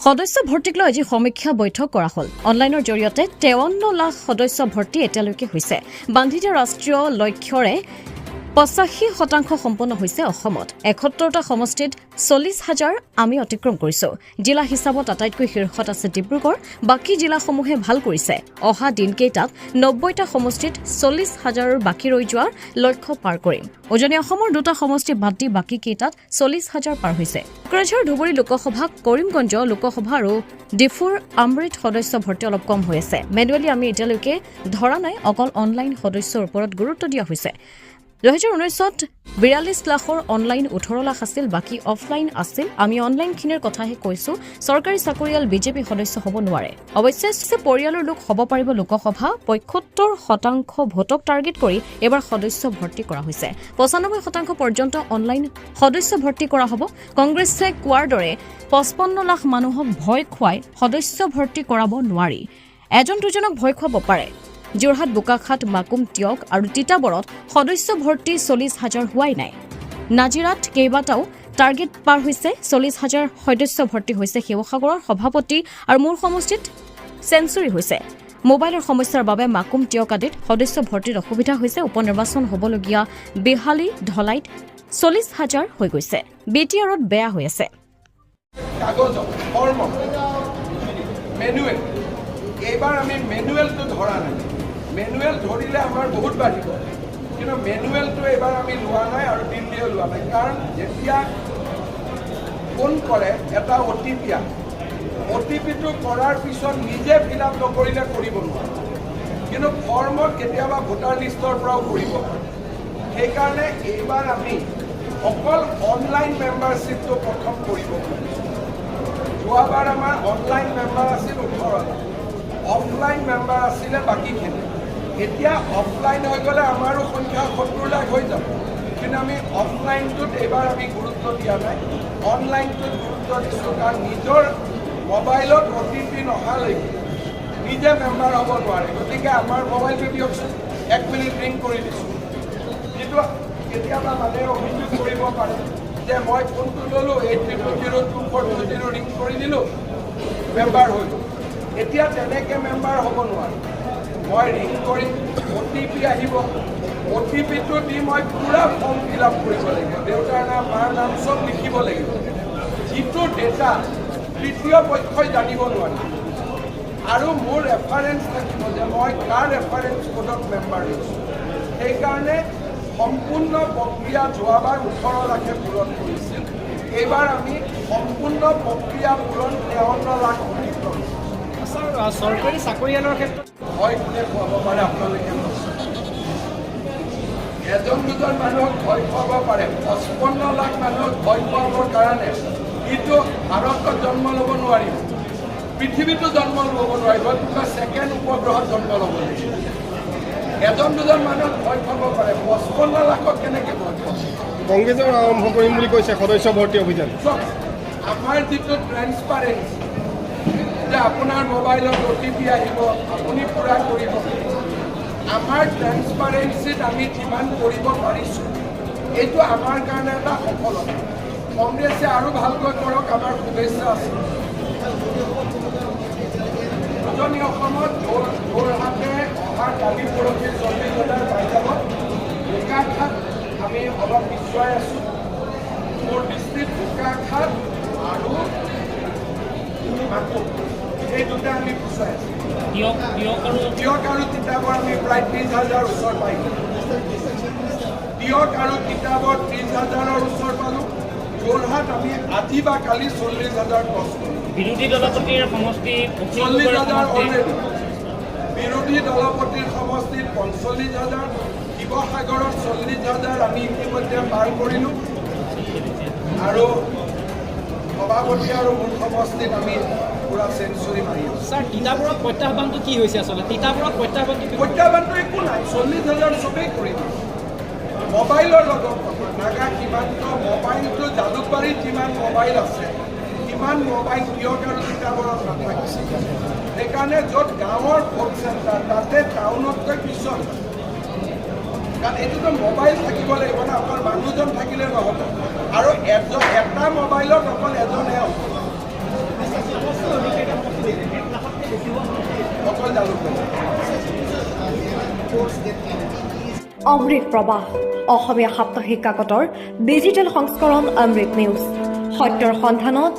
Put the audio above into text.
সদস্য ভৰ্তিক লৈ আজি সমীক্ষা বৈঠক কৰা হ'ল। অনলাইনৰ জৰিয়তে 53 লাখ সদস্য ভৰ্তি এতিয়ালৈকে হৈছে। বান্ধিত ৰাষ্ট্ৰীয় লক্ষ্যৰে 85% সম্পন্ন হৈছে অসমত। 71টা সমষ্টিত 40,000 আমি অতিক্ৰম কৰিছোঁ। জিলা হিচাপত আটাইতকৈ শীৰ্ষত আছে ডিব্ৰুগড়। বাকী জিলাসমূহে ভাল কৰিছে। অহা দিনকেইটাত 90টা সমষ্টিত 40,000 বাকী ৰৈ যোৱাৰ লক্ষ্য পাৰ কৰিম। উজনি অসমৰ 2টা সমষ্টি বাদ দি বাকী কেইটাত 40,000 পাৰ হৈছে। কোকৰাঝাৰ ধুবুৰী লোকসভা, কৰিমগঞ্জ লোকসভা আৰু ডিফুৰ আমৃত সদস্য ভৰ্তি অলপ কম হৈ আছে। মেনুৱেলি আমি এতিয়ালৈকে ধৰা নাই, অকল অনলাইন সদস্যৰ ওপৰত গুৰুত্ব দিয়া হৈছে। 2019ত 42 লাখৰ অনলাইন 18 লাখ আছিল, বাকী অফলাইন আছিল। আমি অনলাইনখিনিৰ কথাহে কৈছো। চৰকাৰী চাকৰিয়াল বিজেপি সদস্য হ'ব নোৱাৰে। অৱশ্যে পৰিয়ালৰ লোক হ'ব পাৰিব। লোকসভা 75% ভোটক টাৰ্গেট কৰি এবাৰ সদস্য ভৰ্তি কৰা হৈছে। 95% পৰ্যন্ত অনলাইন সদস্য ভৰ্তি কৰা হ'ব। কংগ্ৰেছে কোৱাৰ দৰে 55 লাখ মানুহক ভয় খুৱাই সদস্য ভৰ্তি কৰাব নোৱাৰি। এজন দুজনক ভয় খুৱাব পাৰে। যোৰহাট, বোকাখাট, মাকুম, টিয়ক আৰু তিতাবৰত সদস্য ভৰ্তি 40,000 হোৱাই নাই। নাজিৰাত কেইবাটাও টাৰ্গেট পাৰ হৈছে। 40,000 সদস্য ভৰ্তি হৈছে। শিৱসাগৰৰ সভাপতি আৰু মূল সমষ্টিত চেঞ্চুৰী হৈছে। মোবাইলৰ সমস্যাৰ বাবে মাকুম, টিয়ক আদিত সদস্য ভৰ্তিত অসুবিধা হৈছে। উপ নিৰ্বাচন হ'বলগীয়া বিহালী, ধলাইত 40,000 হৈ গৈছে। বিটিআৰত বেয়া হৈ আছে। এইবাৰ আমি মেনুৱেলটো ধৰা নাই। মেনুৱেল ধৰিলে আমাৰ বহুত বাঢ়িব, কিন্তু মেনুৱেলটো এইবাৰ আমি লোৱা নাই আৰু দিল্লীও লোৱা নাই। কাৰণ যেতিয়া ফোন কৰে এটা অ'টিপিটো কৰাৰ পিছত নিজে ফিল আপ নকৰিলে কৰিব নোৱাৰে, কিন্তু ফৰ্মত কেতিয়াবা ভোটাৰ লিষ্টৰ পৰাও কৰিব। সেইকাৰণে এইবাৰ আমি অকল অনলাইন মেম্বাৰশ্বিপটো প্ৰথম কৰিব পাৰিছোঁ। যোৱাবাৰ আমাৰ অনলাইন মেম্বাৰ আছিল 18 লাখ, অফলাইন মেম্বাৰ আছিলে বাকীখিনি। এতিয়া অফলাইন হৈ গ'লে আমাৰো সংখ্যা 70 লাখ হৈ যাব, কিন্তু আমি অফলাইনটোত এইবাৰ আমি গুৰুত্ব দিয়া নাই, অনলাইনটোত গুৰুত্ব দিছোঁ। কাৰণ নিজৰ মোবাইলত OTP নহালৈকে নিজে মেম্বাৰ হ'ব নোৱাৰে। গতিকে আমাৰ মোবাইলটো দিয়কচোন, 1 মিনিট ৰিং কৰি দিছোঁ। যিটো কেতিয়াবা মানুহে অভিযোগ কৰিব পাৰে যে মই ফোনটো ল'লোঁ, 800-2420 ৰিং কৰি দিলোঁ, মেম্বাৰ হৈ গ'ল। এতিয়া তেনেকৈ মেম্বাৰ হ'ব নোৱাৰে। মই ৰিং কৰিম, OTP আহিব, OTPটো দি মই পুৰা ফৰ্ম ফিল আপ কৰিব লাগিব। দেউতাৰ নাম, মাৰ নাম চব লিখিব লাগিব। যিটো ডেটা তৃতীয় পক্ষই জানিব নোৱাৰে। আৰু মোৰ ৰেফাৰেঞ্চ থাকিব যে মই কাৰ ৰেফাৰেঞ্চ কোডত মেম্বাৰ হৈছোঁ। সেইকাৰণে সম্পূৰ্ণ প্ৰক্ৰিয়া যোৱাবাৰ 18 লাখে পূৰণ কৰিছিল। এইবাৰ আমি সম্পূৰ্ণ প্ৰক্ৰিয়া পূৰণ 53 লাখ অতিক্ৰম। চৰকাৰী চাকৰিয়ালৰ ক্ষেত্ৰত ভয় কোনে খুৱাব পাৰে আপোনালোকে? এজন দুজন মানুহক ভয় খুৱাব পাৰে। 55 লাখ মানুহক ভয় খুৱাবৰ কাৰণে ইটো ভাৰতত জন্ম ল'ব নোৱাৰিব, পৃথিৱীতো জন্ম ল'ব নোৱাৰিব, কিবা ছেকেণ্ড উপগ্ৰহত জন্ম ল'ব লাগিব। এজন দুজন মানুহক ভয় খুৱাব পাৰে, 55 লাখক কেনেকৈ ভয় খুৱাব? কংগ্ৰেছৰ আৰম্ভ কৰিম বুলি কৈছে সদস্য ভৰ্তি অভিযান। আমাৰ যিটো ট্ৰেন্সপাৰেঞ্চি যে আপোনাৰ মোবাইলত OTP আহিব, আপুনি পূৰা কৰিব। আমাৰ ট্ৰেন্সপাৰেঞ্চিত আমি যিমান কৰিব পাৰিছোঁ, এইটো আমাৰ কাৰণে এটা সফলতা। কংগ্ৰেছে আৰু ভালকৈ কৰক, আমাৰ শুভেচ্ছা আছে। উজনি অসমত যোৰহাটে অহা কালি পৰহি 40,000 পাই যাব। বোকাখাট আমি অলপ পিছুৱাই আছোঁ। মোৰ দৃষ্টিত বোকাখাট আৰু মাকুম, এই দুটা আমি পিছুৱাই আছোঁ। টিয়ক আৰু তিতাবৰ আমি প্ৰায় 30,000 ওচৰ পাই গ'লোঁ। টিয়ক আৰু তিতাবৰ 30,000ৰ ওচৰ পালোঁ। যোৰহাট আমি আজি বা কালি 40,000 ক্ৰছ কৰিলোঁ। বিৰোধী দলপতিৰ সমষ্টি 40,000 অলৰেডি। বিৰোধী দলপতিৰ সমষ্টিত 45,000, শিৱসাগৰত 40,000 আমি ইতিমধ্যে পাৰ কৰিলোঁ। আৰু সভাপতি আৰু মূল সমষ্টিত আমি পুৰা চেঞ্চুৰী মাৰি আছোঁ। ছাৰ, তিতাবৰত প্ৰত্যাহ্বানটো কি হৈছে আচলতে? তিতাবৰত প্ৰত্যাহ্বানটো একো নাই, 40,000 চবেই কৰি দিম। মোবাইলৰ লগত কথা, নাগা সীমান্ত মোবাইলটো জালুকবাৰীত যিমান মোবাইল আছে সিমান মোবাইল টিয়ক আৰু তিতাবৰত নাথাকে। সেইকাৰণে য'ত গাঁৱৰ ভোট চেণ্টাৰ তাতে টাউনতকৈ পিছত, কাৰণ এইটোতো মোবাইল থাকিব লাগিব না, অকল মানুহজন থাকিলে নহ'ব। আৰু এটা মোবাইলত অকল এজনহে হ'ব। অচল জালুক মেলা। অমৃত প্ৰবাহ অসমীয়া সাপ্তাহিক কাকতৰ ডিজিটেল সংস্কৰণ অমৃত নিউজ সত্যৰ সন্ধানত